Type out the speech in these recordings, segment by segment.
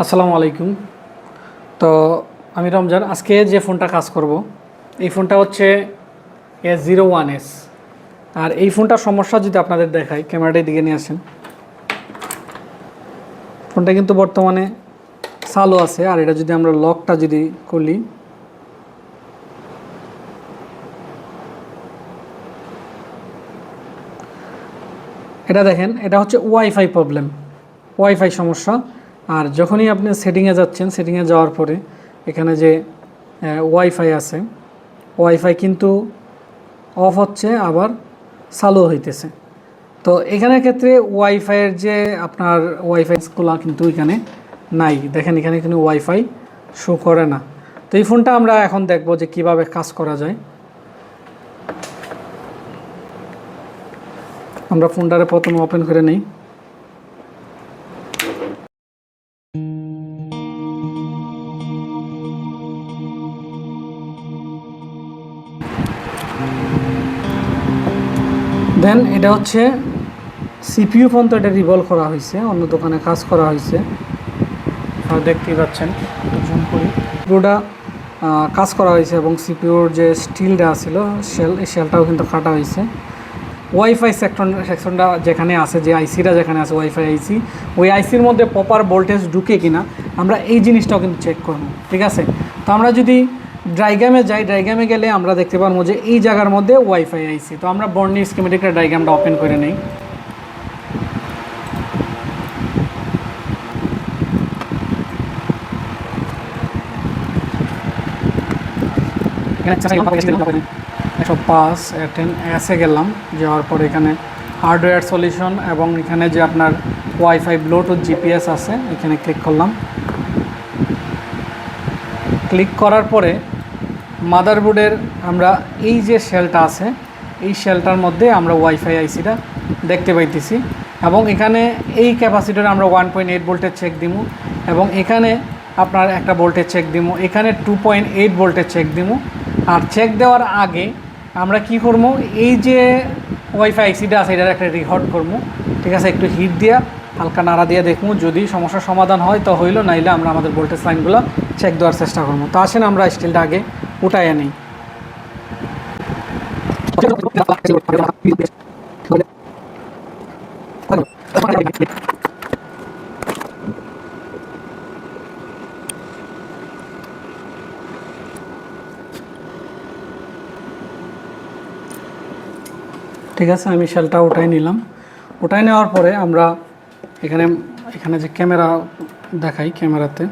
আসসালামু আলাইকুম। তো আমি রমজান। আজকে যে ফোনটা কাজ করব এই ফোনটা হচ্ছে S01s। আর এই ফোনটার সমস্যা যদি আপনাদের দেখাই, ক্যামেরাটার দিকে নিয়ে আসেন। ফোনটা কিন্তু বর্তমানে চালু আছে। আর এটা যদি আমরা লকটা যদি খুলি, এটা দেখেন, এটা হচ্ছে ওয়াইফাই প্রবলেম, ওয়াইফাই সমস্যা। আর যখনই আপনি সেটিংয়ে যাচ্ছেন, সেটিংয়ে যাওয়ার পরে এখানে যে ওয়াইফাই আছে, ওয়াইফাই কিন্তু অফ হচ্ছে, আবার চালু হইতেছে। তো এখানের ক্ষেত্রে ওয়াইফাইয়ের যে আপনার ওয়াইফাইগুলো কিন্তু এখানে নাই। দেখেন এখানে কিন্তু ওয়াইফাই শো করে না। তো এই ফোনটা আমরা এখন দেখব যে কিভাবে কাজ করা যায়। আমরা ফোনটারে প্রথমে ওপেন করে নিই। দেন এটা হচ্ছে সিপিইউ ফোন, তো এটা রিভলভ করা হয়েছে, অন্য দোকানে কাজ করা হয়েছে, দেখতেই পাচ্ছেন। জুম করি, পুরোটা কাজ করা হয়েছে এবং সিপিইউর যে স্টিলটা ছিল এই শেলটাও কিন্তু কাটা হয়েছে। ওয়াইফাই সেকশনটা যেখানে আছে, যে আইসিটা যেখানে আছে ওয়াইফাই আইসি, ওই আইসির মধ্যে প্রপার ভোল্টেজ ঢুকে কিনা আমরা এই জিনিসটাও কিন্তু চেক করব। ঠিক আছে, তো আমরা যদি ডায়াগ্রামে যাই, ডায়াগ্রামে গেলে আমরা দেখতে পারবো যে এই জায়গার মধ্যে ওয়াইফাই আইসি। তো আমরা বর্নি স্কিমেটিকের ডায়াগ্রামটা ওপেন করে নেই। এখানে 105 10 গেলাম, যাওয়ার পর এখানে হার্ডওয়্যার সলিউশন এবং এখানে যে আপনার ওয়াইফাই ব্লুটুথ জিপিএস আছে, এখানে ক্লিক করলাম। ক্লিক করার পরে মাদারবোর্ডের আমরা এই যে শেলটা আছে, এই শেলটার মধ্যে আমরা ওয়াইফাই আইসিটা দেখতে পাইতেছি। এবং এখানে এই ক্যাপাসিটরে আমরা 1.8 ভোল্টের চেক দিব, এবং এখানে আপনার একটা ভোল্টেজ চেক দিব, এখানে 2.8 ভোল্টের চেক দিব। আর চেক দেওয়ার আগে আমরা কি করব, এই যে ওয়াইফাই আইসিটা আছে এটার একটা রিহট করবো। ঠিক আছে, একটু হিট দিয়া হালকা নাড়া দিয়ে দেখবো, যদি সমস্যার সমাধান হয় তো হইলো, নাইলে আমরা আমাদের ভোল্টেজ লাইনগুলো চেক দেওয়ার চেষ্টা করবো। তো আসেন আমরা স্টিলটা আগে উঠাইয়া নিই। ঠিক আছে, আমি শেলটা উঠাই নিলাম। উঠাই নেওয়ার পরে আমরা এখানে এখানে যে ক্যামেরা দেখাই, ক্যামেরাতে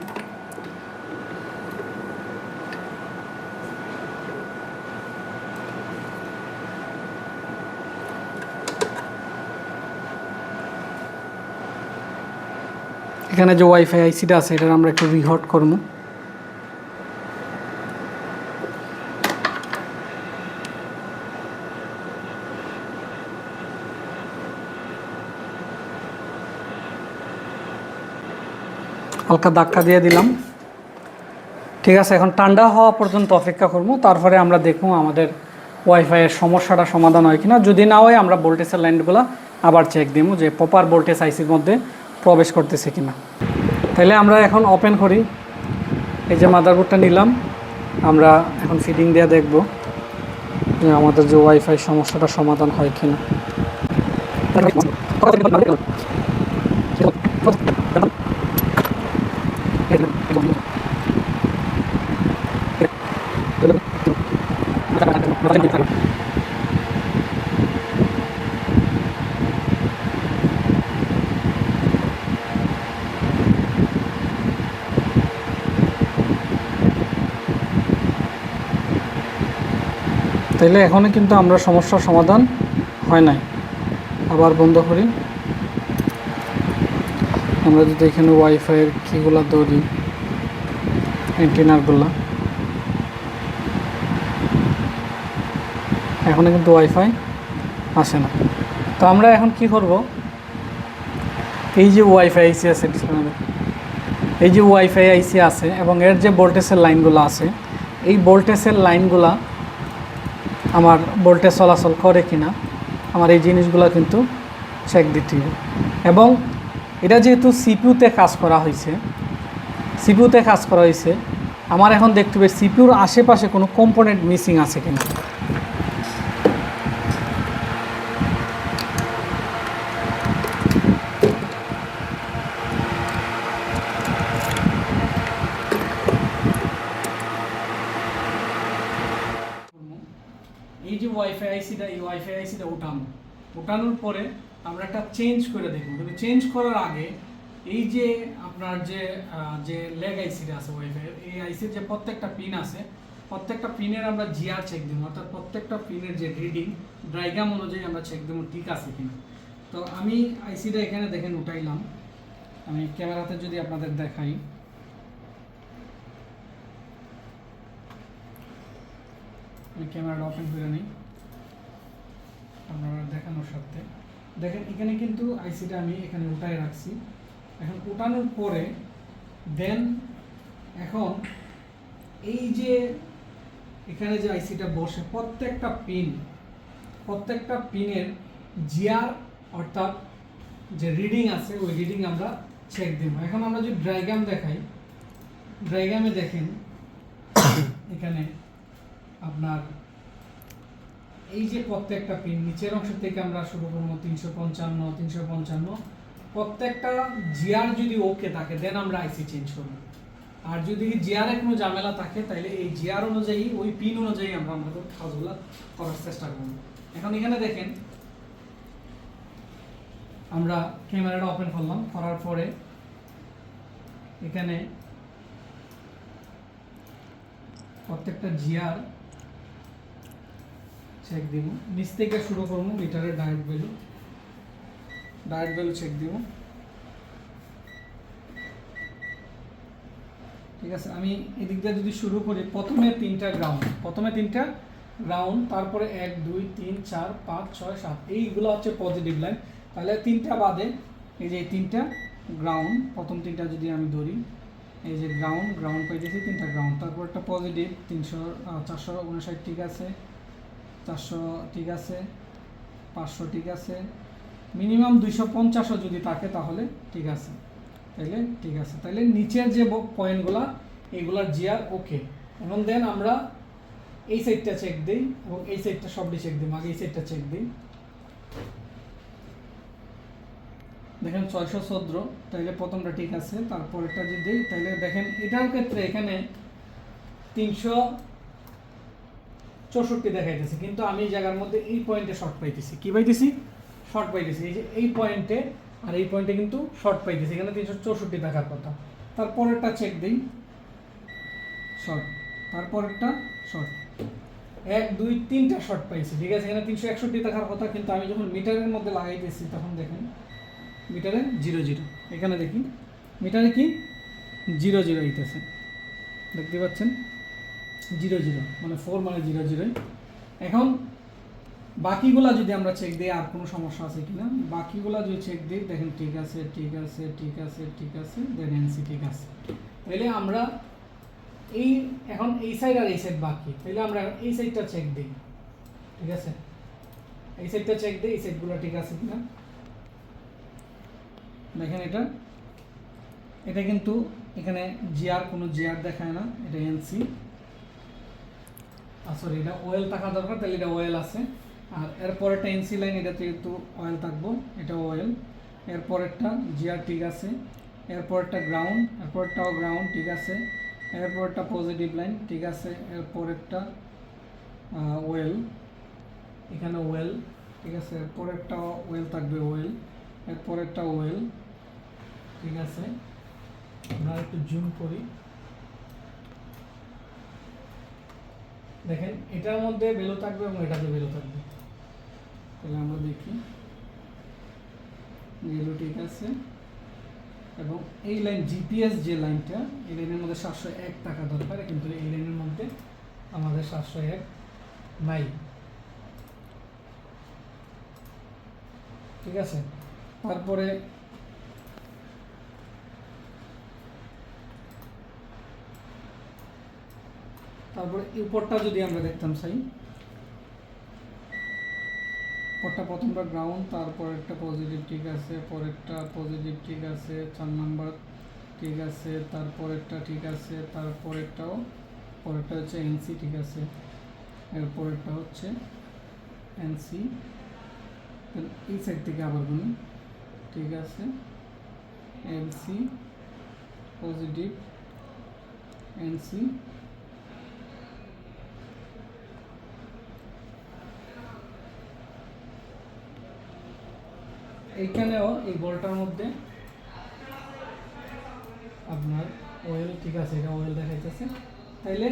এখানে যে ওয়াইফাই আইসিটা আছে এটার আমরা একটু রিহট করবো। হালকা ধাক্কা দিয়ে দিলাম। ঠিক আছে, এখন ঠান্ডা হওয়া পর্যন্ত অপেক্ষা করবো, তারপরে আমরা দেখবো আমাদের ওয়াইফাইয়ের সমস্যাটা সমাধান হয় কিনা। যদি না হয় আমরা ভোল্টেজের লাইনগুলো আবার চেক দিব যে প্রপার ভোল্টেজ আইসির মধ্যে প্রবেশ করতেছে কিনা। তাহলে আমরা এখন ওপেন করি। এই যে মাদারবোর্ডটা নিলাম, আমরা এখন ফিটিং দিয়ে দেখব যে আমাদের যে ওয়াইফাই সমস্যাটা সমাধান হয় কিনা। তাইলে এখনও কিন্তু আমরা সমস্যার সমাধান হয় নাই। আবার বন্ধ করি। আমরা যদি এখানে ওয়াইফাইয়ের কীগুলো ধরি, অ্যান্টেনারগুলো, এখনও কিন্তু ওয়াইফাই আসে না। তো আমরা এখন কি করব, এই যে ওয়াইফাই আইসি আছে, এই যে ওয়াইফাই আইসি আছে এবং এর যে ভোল্টেজের লাইনগুলো আছে, এই ভোল্টেজের লাইনগুলা আমার ভোল্টেজ চলাচল করে কিনা আমার এই জিনিসগুলো কিন্তু চেক দিতে হবে। এবং এটা যেহেতু সিপিইউতে কাজ করা হয়েছে, সিপিউতে কাজ করা হয়েছে। আমার এখন দেখতে হবে সিপিউর আশেপাশে কোনো কম্পোনেন্ট মিসিং আছে কিনা। এই যে ওয়াইফাই আইসিটা, এই ওয়াইফাই আইসিটা ওঠানোর পরে আমরা একটা চেঞ্জ করে দেখব। কিন্তু চেঞ্জ করার আগে এই যে আপনার যে লেগ আইসিটা আছে ওয়াইফাই, এই আইসির যে প্রত্যেকটা পিন আছে, প্রত্যেকটা পিনের আমরা জিআর চেক দেবো, অর্থাৎ প্রত্যেকটা পিনের যে রিডিং ডায়াগ্রাম অনুযায়ী আমরা চেক দেবো ঠিক আছে কিনা। তো আমি আইসিটা এখানে দেখেন উঠাইলাম, আমি ক্যামেরাতে যদি আপনাদের দেখাই, আমি ক্যামেরাটা ওপেন করে নিই আপনারা দেখানোর সাথে। দেখেন এখানে কিন্তু আইসিটা আমি এখানে উঠাই রাখছি। এখন উঠানোর পরে দেন এখন এই যে এখানে যে আইসিটা বসে প্রত্যেকটা পিনের জিআর অর্থাৎ যে রিডিং আছে ওই রিডিং আমরা চেক দেব। এখন আমরা যদি ডায়াগ্রাম দেখাই, ডায়াগ্রামে দেখেন এখানে আপনার এই যে প্রত্যেকটা পিন নিচের অংশ থেকে আমরা শুরু করবো 355 প্রত্যেকটা জিআর যদি ওকে থাকে দেন আমরা আইসি চেঞ্জ করব। আর যদি জিআর কোনো ঝামেলা থাকে তাহলে এই জিআর অনুযায়ী ওই পিন অনুযায়ী আমরা আমাদের কাজগুলো করার চেষ্টা করব। এখন এখানে দেখেন আমরা ক্যামেরাটা ওপেন করলাম, করার পরে এখানে প্রত্যেকটা জিআর চেক দিব। নিচ থেকে শুরু করবো, মিটারের ডায়েট ভ্যালু চেক দিব। ঠিক আছে, আমি এদিক দিয়ে যদি শুরু করি, প্রথমে তিনটা গ্রাউন্ড, তারপরে 1 2 3 4 5 6 7 এইগুলো হচ্ছে পজিটিভ লাইন। তাহলে তিনটা বাদে এই যে তিনটা গ্রাউন্ড, প্রথম তিনটা যদি আমি ধরি, এই যে গ্রাউন্ড পাইতেছি তিনটা গ্রাউন্ড, তারপর একটা পজিটিভ 459 ঠিক আছে, 400 ঠিক আছে, 500 ঠিক আছে, মিনিমাম 250 যদি থাকে তাহলে ঠিক আছে, তাহলে নিচের যে পয়েন্টগুলো এইগুলার জিআর ওকে। এবং দেন আমরা এই সাইডটা চেক দিই এবং এই সাইডটা সবটি চেক দিই। আগে এই সাইডটা চেক দিই, দেখেন 614, তাইলে প্রথমটা ঠিক আছে। তারপরেরটা যদি দিই তাহলে দেখেন এটার ক্ষেত্রে এখানে 364 দেখাইতেছে, কিন্তু আমি এই জায়গার মধ্যে এই পয়েন্টে শর্ট পাইতেছি। কি পাইতেছি? শর্ট পাইতেছি। এই যে এই পয়েন্টে আর এই পয়েন্টে কিন্তু শর্ট পাইতেছি, এখানে 364 থাকার কথা। তারপরেরটা চেক দিই, শর্ট, তারপরেরটা শর্ট, 1 2 3টা শর্ট পাইছি। ঠিক আছে, এখানে 361 থাকার কথা, কিন্তু আমি যখন মিটারের মধ্যে লাগাইতেছি তখন দেখেন মিটারে 00, এখানে দেখি মিটারে কি 00 হইতেছে, দেখতে পাচ্ছেন 00 মানে 4 মানে 00। এখন বাকিগুলা যদি আমরা চেক দিই আর কোনো সমস্যা আছে কিনা, বাকিগুলা যদি চেক দিই দেখেন ঠিক আছে, দেন এনসি ঠিক আছে। তাহলে আমরা এখন এই সাইড আর এই সাইড বাকি, তাহলে আমরা এই সাইডটা চেক দিই। ঠিক আছে, এই সাইডটা চেক দিই, এই সাইডগুলো ঠিক আছে কিনা। দেখেন এটা কিন্তু এখানে কোনো জিআর দেখায় না, এটা এনসি, সরি এটা ওয়েল থাকা দরকার, তাহলে এটা ওয়েল আছে। আর এরপর একটা এনসি লাইন, এটাতে একটু অয়েল থাকবো, এটা ওয়েল। এরপরেরটা জিআর ঠিক আছে, এরপরটা গ্রাউন্ড, এরপরটাও গ্রাউন্ড ঠিক আছে, এরপরটা পজিটিভ লাইন ঠিক আছে, এরপরেরটা ওয়েল, এখানে ওয়েল ঠিক আছে, এরপরেরটা ওয়েল থাকবে ওয়েল, এরপরেরটা ওয়েল ঠিক আছে। আমরা একটু জুম করি, দেখেন এটার মধ্যে ভ্যালু থাকবে এবং এটাতে ভ্যালু থাকবে। তাহলে আমরা দেখি ভ্যালু ঠিক আছে। এবং এই লাইন জিপিএস যে লাইনটা, এই লাইনের মধ্যে 701 টাকা দরকার, কিন্তু এই লাইনের মধ্যে আমাদের 701 নাই। ঠিক আছে, তারপরে উপরটা যদি আমরা দেখতাম চাই, উপরটা প্রথমটা গ্রাউন্ড, তারপর একটা পজিটিভ ঠিক আছে, পরেরটা পজিটিভ ঠিক আছে, 4 নাম্বার ঠিক আছে, তারপরেরটা ঠিক আছে, তারপরেরটাও, পরেরটা হচ্ছে এনসি, ঠিক আছে, এরপরেরটা হচ্ছে এনসি, এই সাইড থেকে আবার গুনি, ঠিক আছে, এনসি পজিটিভ, এনসি, এইখানেও এই বলটার মধ্যে আপনার ওয়েল, ঠিক আছে, এটা ওয়েল দেখাইতেছে। তাইলে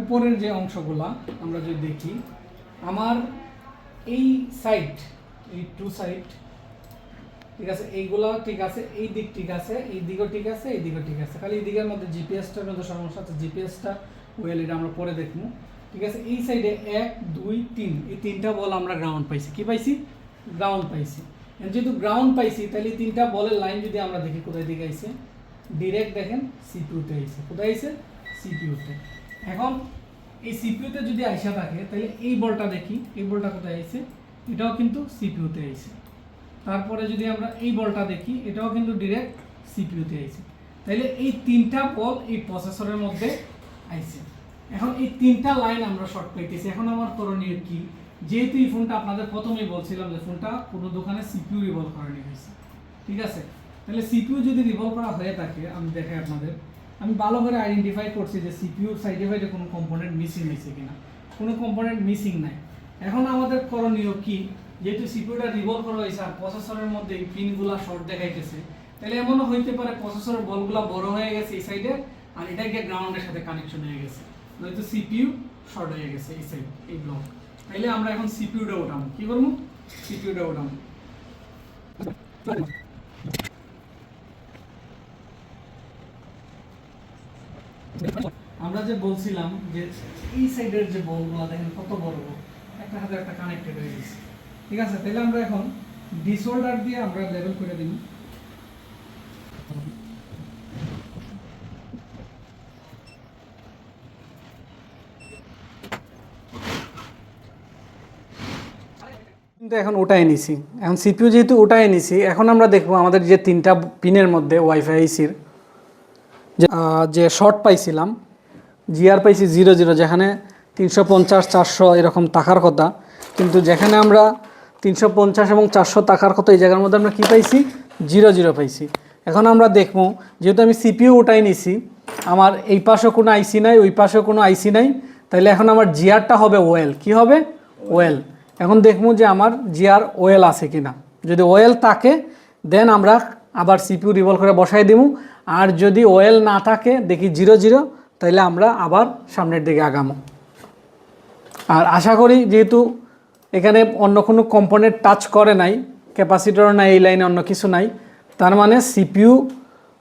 উপরের যে অংশগুলা আমরা যদি দেখি, আমার এই সাইড, এই টু সাইড, ঠিক আছে, এইগুলা ঠিক আছে, এই দিক ঠিক আছে, এই দিকও ঠিক আছে, এই দিকও ঠিক আছে, খালি এই দিকের মধ্যে জিপিএসটার মধ্যে সমস্যা আছে। জিপিএসটা ওয়েল, এটা আমরা পরে দেখবো, ঠিক আছে। এই সাইডে 1 2 3, এই তিনটা বল আমরা গ্রাউন্ড পাইছি। কি পাইছি? গ্রাউন্ড পাইছি। যেহেতু গ্রাউন্ড পাইছি, তাহলে তিনটা বলের লাইন যদি আমরা দেখি কোথায় দিকে আইছে, ডিরেক্ট দেখেন সিপিইউতে আইছে। কোথায় আইছে? সিপিইউতে। এখন এই সিপিইউতে যদি আইসা থাকে, তাহলে এই বলটা দেখি, এই বলটা কোথায় আইছে, এটাও কিন্তু সিপিইউতে আইছে। তারপরে যদি আমরা এই বলটা দেখি, এটাও কিন্তু ডিরেক্ট সিপিইউতে আইছে। তাহলে এই তিনটা বল এই প্রসেসরের মধ্যে আইছে। এখন এই তিনটা লাইন আমরা শর্ট পাইতেছি। এখন আমার করণীয় কি? যেহেতু এই ফোনটা আপনাদের প্রথমেই বলছিলাম যে ফোনটা কোনো দোকানে সিপিইউ রিভলভ করানো হয়েছে, ঠিক আছে। তাহলে সিপিইউ যদি রিভলভ করা হয়ে থাকে, আমি দেখাই আপনাদের, আমি ভালো করে আইডেন্টিফাই করছি যে সিপিইউ সাইডে বাইডে কোনো কম্পোনেন্ট মিসিং হয়েছে কিনা। কোনো কম্পোনেন্ট মিসিং নাই। এখন আমাদের করণীয় কি? যেহেতু সিপিইউটা রিভলভ করা হয়েছে আর প্রসেসরের মধ্যে এই পিনগুলা শর্ট দেখাইতেছে, তাহলে এমনও হইতে পারে প্রসেসরের বলগুলা বড় হয়ে গেছে এই সাইডে, আর এটা গিয়ে গ্রাউন্ডের সাথে কানেকশন হয়ে গেছে, নয়তো সিপিইউ শর্ট হয়ে গেছে এই সাইড, এই ব্লক। তাইলে আমরা এখন সিপিইউটা ওঠাবো। কি করবো? সিপিইউটা ওঠাবো। আমরা যে বলছিলাম যে এই সাইডের যে বলগুলো দেখেন কত বড় বড়, একটা হাতে একটা কানেক্টেড হয়ে গেছে, ঠিক আছে। তাহলে আমরা এখন ডিসঅর্ডার দিয়ে আমরা লেভেল করে দিই। কিন্তু এখন ওটাই নিছি, এখন সিপিইউ যেহেতু ওটাই নিছি, এখন আমরা দেখবো আমাদের যে তিনটা পিনের মধ্যে ওয়াইফাই আইসির যে শর্ট পাইছিলাম, জিআর পাইছি 00, যেখানে 350 400 এরকম টাকার কথা, কিন্তু যেখানে আমরা 350 এবং 400 টাকার কথা, এই জায়গার মধ্যে আমরা কী পাইছি? 00 পাইছি। এখন আমরা দেখবো, যেহেতু আমি সিপিইউ ওটাই নিছি, আমার এই পাশেও কোনো আইসি নাই, ওই পাশেও কোনো আইসি নাই, তাহলে এখন আমার জিআরটা হবে ওয়েল। কি হবে? ওয়েল। এখন দেখবো যে আমার জিআর ওয়েল আছে কিনা। যদি ওয়েল থাকে দেন আমরা আবার সিপিইউ রিভলভ করে বসাই দিব, আর যদি ওয়েল না থাকে দেখি 00, তাহলে আমরা আবার সামনের দিকে আগামো। আর আশা করি যেহেতু এখানে অন্য কোনো কম্পোনেন্ট টাচ করে নাই, ক্যাপাসিটর নাই, এই লাইনে অন্য কিছু নাই, তার মানে সিপিইউ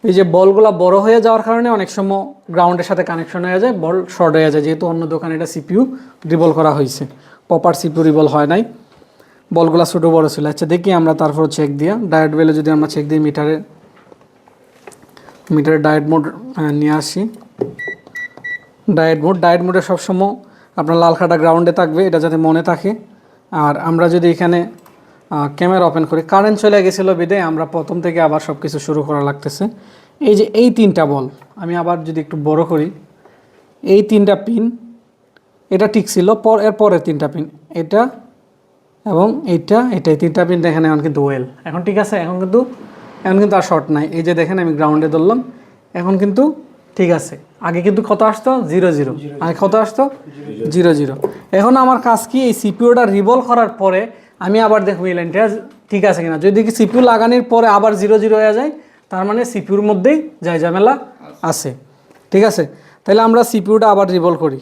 এই যে বলগুলো বড় হয়ে যাওয়ার কারণে অনেক সময় গ্রাউন্ডের সাথে কানেকশন হয়ে যায়, বল শর্ট হয়ে যায়, যেহেতু অন্য দোকানে এটা সিপিইউ রিভলভ করা হয়েছে, প্রপার সিপিইউ রিভলভ হয় নাই, বলগুলো ছোটো বড়ো ছিল। আচ্ছা দেখি আমরা তারপর চেক দিয়া ডায়েট বেলে যদি আমরা চেক দিই, মিটারে ডায়েট মোড নিয়ে আসি। ডায়েট মোডে সবসময় আপনার লাল কাটা গ্রাউন্ডে থাকবে, এটা যাতে মনে থাকে। আর আমরা যদি এখানে ক্যামেরা ওপেন করি, কারেন্ট চলে গেছিলো বিদায় আমরা প্রথম থেকে আবার সব কিছু শুরু করা লাগতেছে। এই যে এই তিনটা বল আমি আবার যদি একটু বড় করি, এই তিনটা পিন এটা ঠিক ছিল, এর পরের তিনটা পিন এটা এবং এটাই তিনটা পিন দেখেন এখন কিন্তু ওয়েল, এখন ঠিক আছে। এখন কিন্তু আর শর্ট নাই। এই যে দেখেন আমি গ্রাউন্ডে ধরলাম, এখন কিন্তু ঠিক আছে। আগে কিন্তু কত আসতো? 00। আগে কত আসতো? 00। এখন আমার কাজ কি? এই সিপিইউটা রিভলভ করার পরে আমি আবার দেখবো এই লাইনটা ঠিক আছে কিনা। যদি দেখি সিপিইউ লাগানোর পরে আবার 00 হয়ে যায়, তার মানে সিপিইউর মধ্যেই যায় ঝামেলা আছে, ঠিক আছে। তাহলে আমরা সিপিইউটা আবার রিভলভ করি।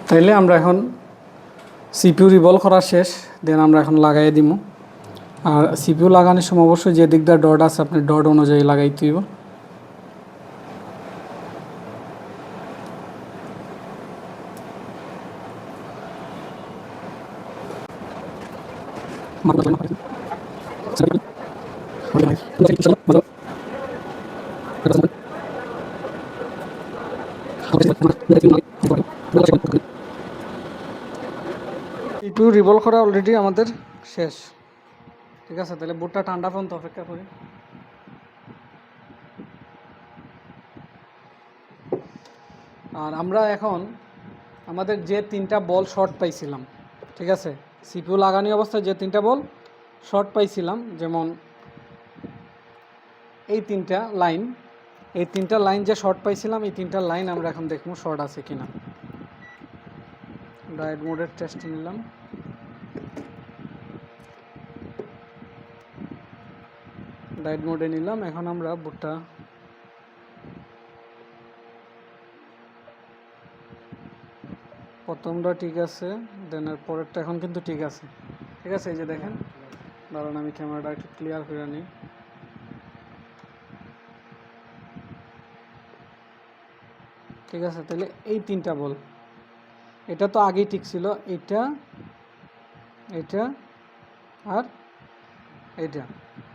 তাইলে আমরা এখন সিপিইউ রিভলভ করা শেষ, দেন আমরা এখন লাগাই দিব। আর সিপিইউ লাগানোর সময় অবশ্যই যে দিকটা ডট আছে আপনি ডট অনুযায়ী লাগাইতে হইব। CPU রিভলভ করা অলরেডি আমাদের শেষ। ঠিক আছে, তাহলে বুটটা ঠান্ডা পর্যন্ত অপেক্ষা করি। আর আমরা এখন আমাদের যে 3টা বল শর্ট পাইছিলাম, ঠিক আছে, CPU লাগানি অবস্থায় যে 3টা বল শর্ট পাইছিলাম, যেমন এই 3টা লাইন, এই 3টা লাইন যে শর্ট পাইছিলাম, এই 3টা লাইন আমরা এখন দেখবো শর্ট আছে কিনা। ডায়োড মোডের টেস্ট নিলাম। ডায়োড মোডে নিলাম। এখন আমরা বুটটা প্রথমটা ঠিক আছে, দেন এর পরেরটা এখন কিন্তু ঠিক আছে। ঠিক আছে, এই যে দেখেন, দাঁড়ান আমি ক্যামেরাটা একটু ক্লিয়ার করে নিই। ঠিক আছে, তাহলে এই 3টা বল, এটা তো আগেই ঠিক ছিল, এটা, এটা আর এটা।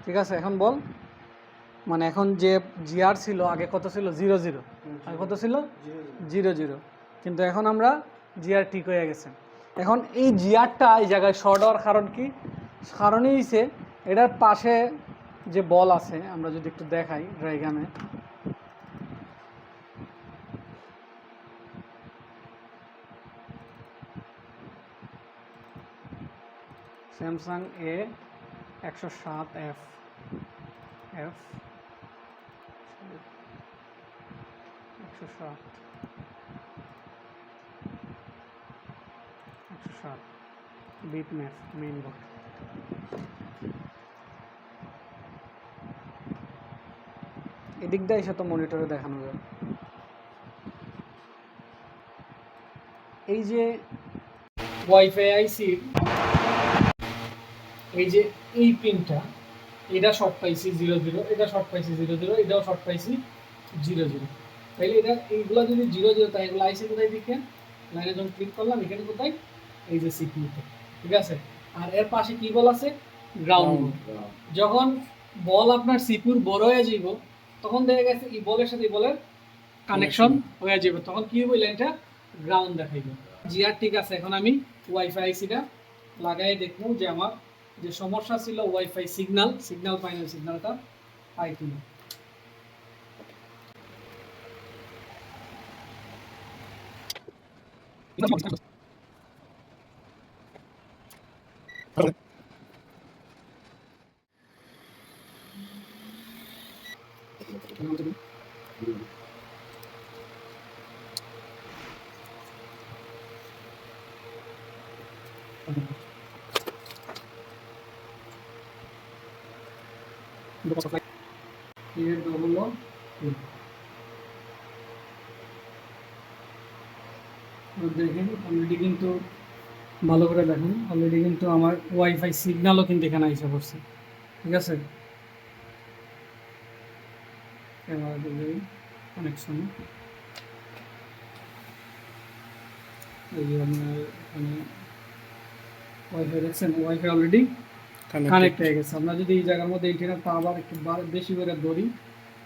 ঠিক আছে, এখন বল, মানে এখন যে জিআর ছিল আগে কত ছিল, 0 0, আগে কত ছিল 0 0, কিন্তু এখন আমরা জিআর ঠিক হয়ে গেছে। এখন এই জিআরটা এই জায়গায় শর্ট হওয়ার কারণ কি? কারণই হচ্ছে এটার পাশে যে বল আছে, আমরা যদি একটু দেখাই ড্রাইগ্রামে, Samsung A107F F 107 bitmap main board. এদিক দিয়ে এসে তো মনিটরে দেখানো যায়। এই যে ওয়াইফাই আইসি, এই যে এই পিনটা, এটা শর্ট পাইছি 0 0, এটা শর্ট পাইছি 0 0, এটাও শর্ট পাইছি 0 0। তাইলে এটা এইগুলো যদি 0 0, তাই এগুলো আইসি কোথায় দিকে? লাইনে যখন ক্লিক করলাম, এখানে কোথায়? এই যে সিপিইউতে। ঠিক আছে, আর এর পাশে কি বল আছে? গ্রাউন্ড বল। যখন বল আপনার সিপিইউর বড় হয়ে যাইব, তখন দেখা গেছে এই বলের সাথে এই বলের কানেকশন হয়ে যাবে, তখন কি হবে? লাইনটা গ্রাউন্ড দেখাইবে। জিআর ঠিক আছে। এখন আমি ওয়াইফাই আইসিটা লাগাই দেখবো যে আমার যে সমস্যা ছিল ওয়াইফাই সিগন্যাল পাই না, সিগন্যালটা পাই কিনা। দেখেন অলরেডি কিন্তু ভালো করে দেখেন, অলরেডি কিন্তু আমার ওয়াইফাই সিগন্যালও কিন্তু এখানে এসে পড়ছে। ঠিক আছে, ক্যামেরা দিলেই কানেকশন, এই যে আপনার এখানে ওয়াইফাই দেখছেন, ওয়াইফাই অলরেডি কানেক্ট হয়ে গেছে। আমরা যদি এই জায়গার মধ্যে ইন্টারনেটটা আবার একটু বেশি করে ধরি,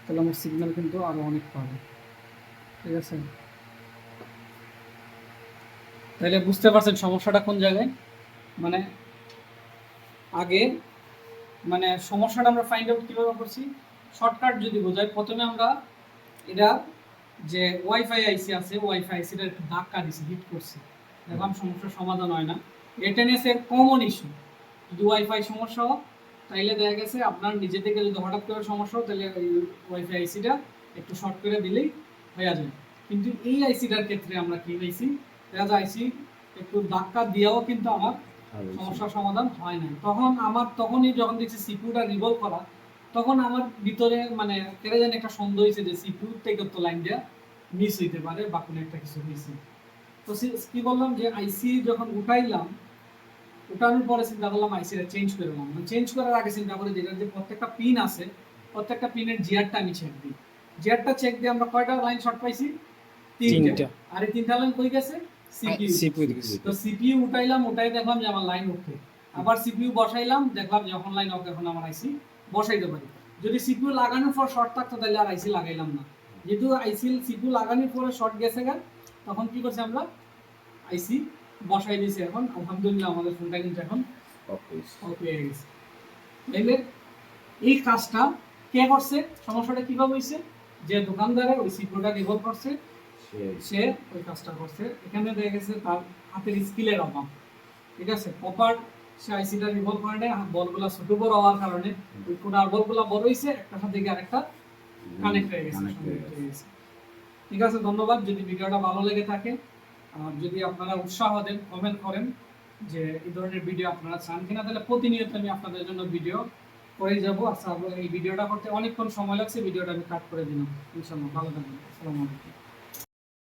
তাহলে আমার সিগন্যাল কিন্তু আরও অনেক পাবে। ঠিক আছে, তাহলে বুঝতে পারছেন সমস্যাটা কোন জায়গায়। মানে আগে মানে সমস্যাটা আমরা ফাইন্ড আউট কীভাবে করছি, শর্টকাট যদি বোঝাই, প্রথমে আমরা এটা যে ওয়াইফাই আইসি আছে, ওয়াইফাই আইসিটা একটু ধাক্কা দিছি, হিট করছি, দেখলাম সমস্যার সমাধান হয় না। এটেনএস এর কমন ইস্যু, যদি ওয়াইফাই সমস্যা হয় তাইলে দেখা গেছে আপনার নিজে থেকে যদি হঠাৎ করে সমস্যা হয়, তাহলে ওয়াইফাই আইসিটা একটু শর্ট করে দিলেই হয়ে যায়। কিন্তু এই আইসিটার ক্ষেত্রে আমরা কি হয়েছি, দেখা যায় আইসি একটু ধাক্কা দিয়েও কিন্তু আমার সমস্যার সমাধান হয় না। তখনই যখন দেখছি সিপিইউটা রিভলভ করা, তখন আমার ভিতরে মানে কেন জানি একটা সন্দেহ হয়েছে যে সিপিইউ থেকে তো লাইন দেওয়া মিস হইতে পারে বা কোনো একটা কিছু হয়েছে। তো কি বললাম যে আইসি যখন উঠাইলাম, উঠানোর পরে চিন্তা করলাম আইসিটা চেঞ্জ করে দিলাম। চেঞ্জ করার আগে চিন্তা করি যেটা যে প্রত্যেকটা পিন আছে, প্রত্যেকটা পিনের জিআরটা আমি চেক দিই। জিআরটা চেক দিয়ে আমরা কয়টা লাইন শর্ট পাইছি? 3টা। আর এই 3টা লাইন কই গেছে? সিপিইউ। তো সিপিইউ উঠাইলাম, উঠাই দেখলাম যে আমার লাইন ওকে। আবার সিপিইউ বসাইলাম, দেখলাম যে এখন লাইন ওকে, এখন আমার আইসি বসাইতে পারি। যদি সিপিইউ লাগানোর পর শর্ট থাকতো তাহলে আর আইসি লাগাইলাম না, যেহেতু সিপিইউ লাগানোর পরে শর্ট গেছে গা, তখন কি করছি আমরা আইসি বসাই দিয়েছি। এখন আলহামদুলিল্লাহ আমাদের ফোনটা কিন্তু এখন অফ হয়ে গেছে। তাইলে এই কাজটা কে করছে, সমস্যাটা কিভাবে হয়েছে, যে দোকানদারে ওই সিপিইউটা রিভলভ করছে সে ওই কাজটা করছে। এখানে দেখা গেছে তার হাতের স্কিলের অভাব, ঠিক আছে, প্রপার সে আইসিটা রিভলভ করে নেয়, বলগুলা ছোট বড় হওয়ার কারণে ওই কোনার বলগুলা বড় হয়েছে, একটার সাথে আরেকটা কানেক্ট হয়ে গেছে। ঠিক আছে, ধন্যবাদ। যদি ভিডিওটা ভালো লেগে থাকে, আর যদি আপনারা উৎসাহ দেন, কমেন্ট করেন যে এই ধরনের ভিডিও আপনারা চান কিনা, তাহলে প্রতিনিয়ত আমি আপনাদের জন্য ভিডিও করে যাবো। আচ্ছা, এই ভিডিওটা করতে অনেকক্ষণ সময় লাগছে, ভিডিওটা আমি কাট করে দিলাম। ইনশাআল্লাহ ভালো থাকবেন। আসসালামু আলাইকুম।